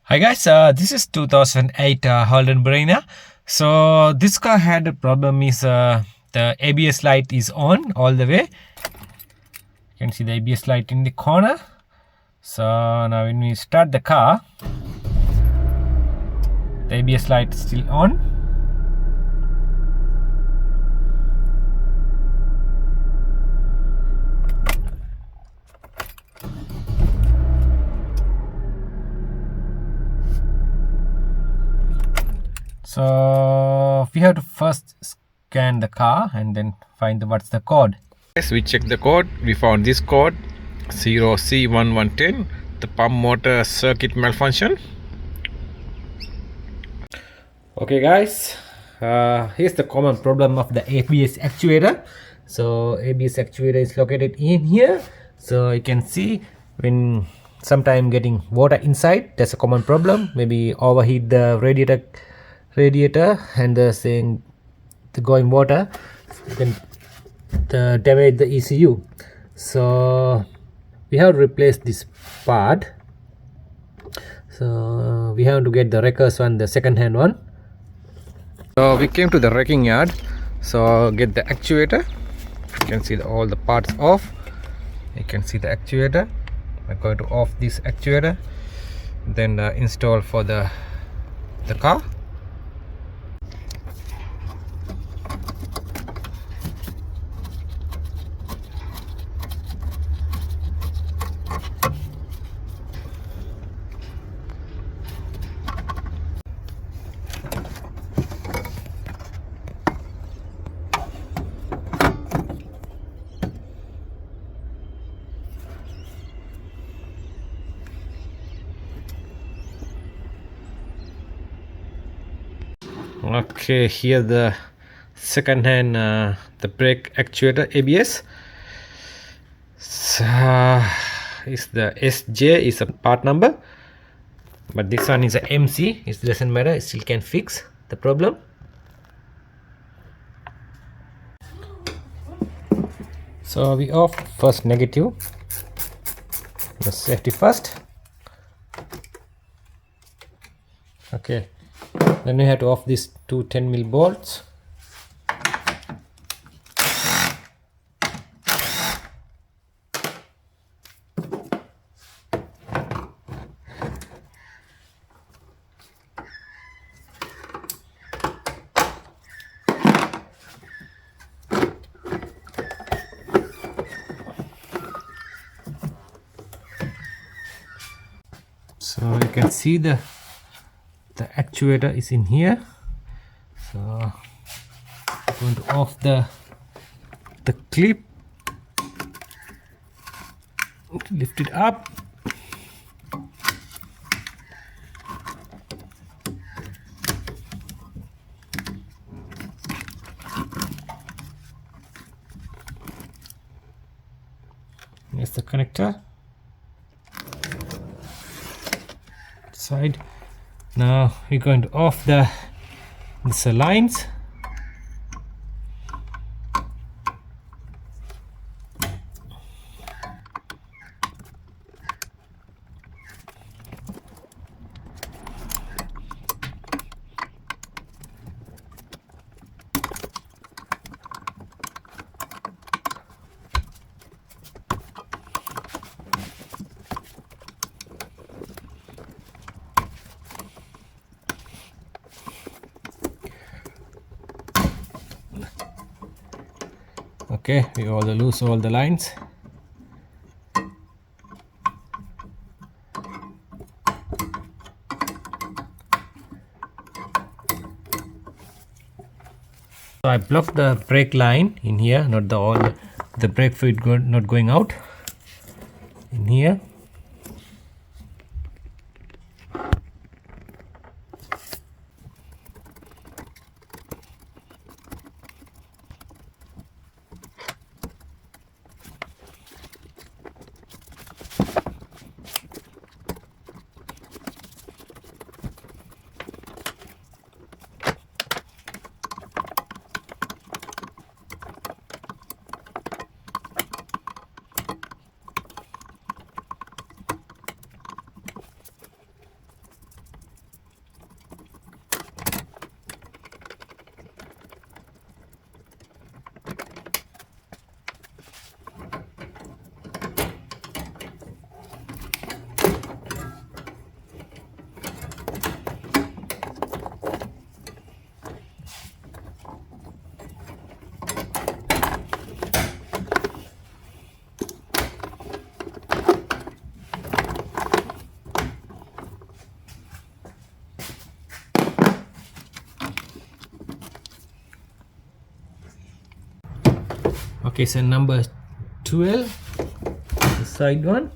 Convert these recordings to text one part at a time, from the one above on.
Hi guys, this is 2008 HOLDEN BARINA. So this car had a problem is the ABS light is on all the way. You can see the ABS light in the corner. So now when we start the car, the ABS light is still on. So we have to first scan the car and then find what's the code. Yes, we checked the code. We found this code C0110, the pump motor circuit malfunction. Okay guys, here's the common problem of the ABS actuator. So ABS actuator is located in here. So you can see when sometime getting water inside, that's a common problem. Maybe overheat the radiator and saying the going water, then damage the ECU. So we have to replace this part. So we have to get the wreckers one, the second hand one. So we came to the wrecking yard. So get the actuator. You can see all the parts off. You can see the actuator. I'm going to off this actuator, then install for the car. Okay, here the second hand the brake actuator ABS. So, is the SJ is a part number, but this one is a MC. It doesn't matter, it still can fix the problem. So we off first negative, the safety first. Okay, then we have to off these two 10mm bolts. So you can see the actuator is in here. So I'm going to off the clip, lift it up. Here's the connector side. Now we're going to off these lines. Okay, we all loose all the lines. So I blocked the brake line in here, not the brake fluid not going out in here. Okay, so number 12, the side one.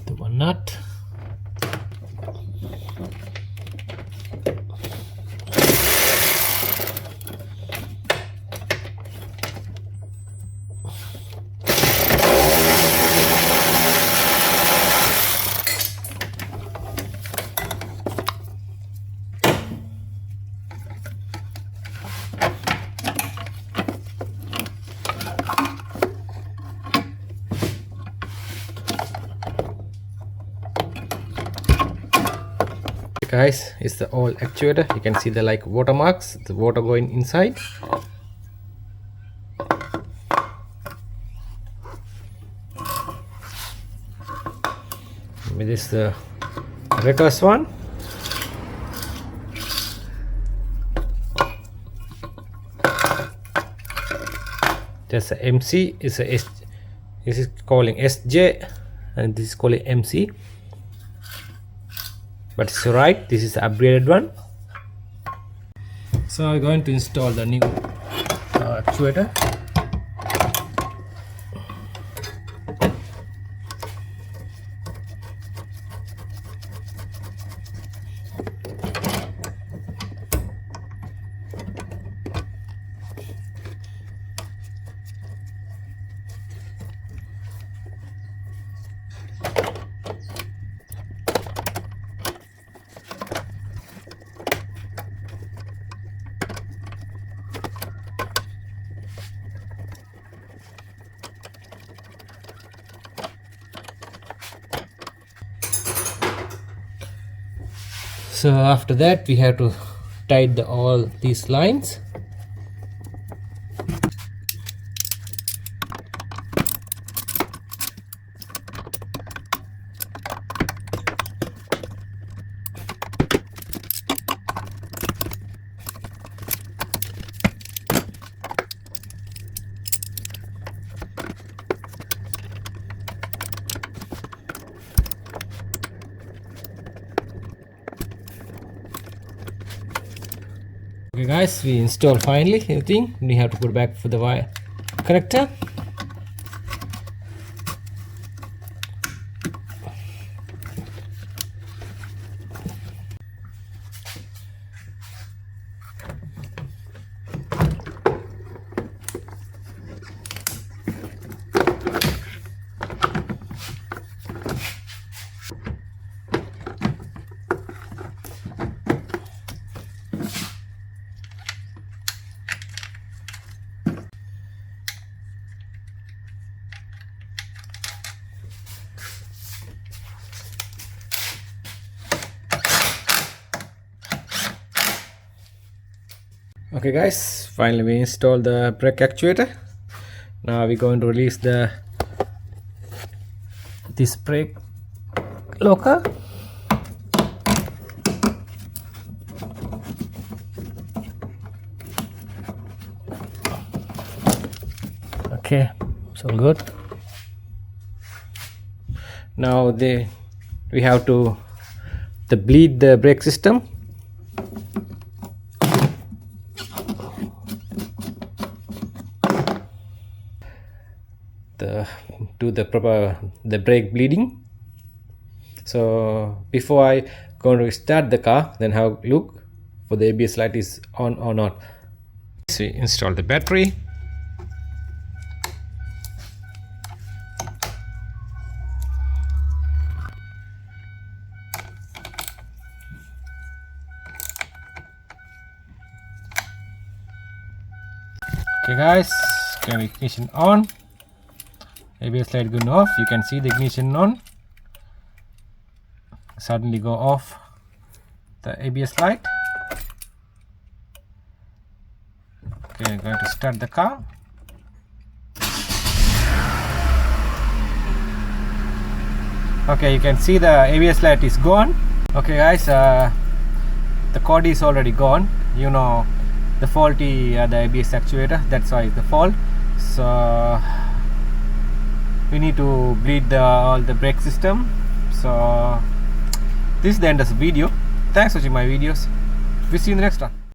The one nut. Guys, it's the old actuator. You can see the like watermarks, the water going inside. This is the reverse one. That's a MC. Is a S. This is calling SJ, and this is calling MC. But it's right. This is the upgraded one. So I'm going to install the new actuator. So after that we have to tighten all these lines. Okay guys, we install finally everything. We have to put back for the wire connector. Okay guys, finally we installed the brake actuator. Now we're going to release this brake locker. Okay, so good. Now we have to bleed the brake system. Do the brake bleeding. So before I going to start the car, then have a look for the ABS light is on or not. So we install the battery. Okay guys, okay, ignition on, ABS light going off. You can see the ignition on, suddenly go off the ABS light. Okay, I'm going to start the car. Okay, you can see the ABS light is gone. Okay guys, the cord is already gone. You know, the faulty the ABS actuator, that's why it's the fault. So we need to bleed all the brake system. So this is the end of the video. Thanks for watching my videos. We'll see you in the next one.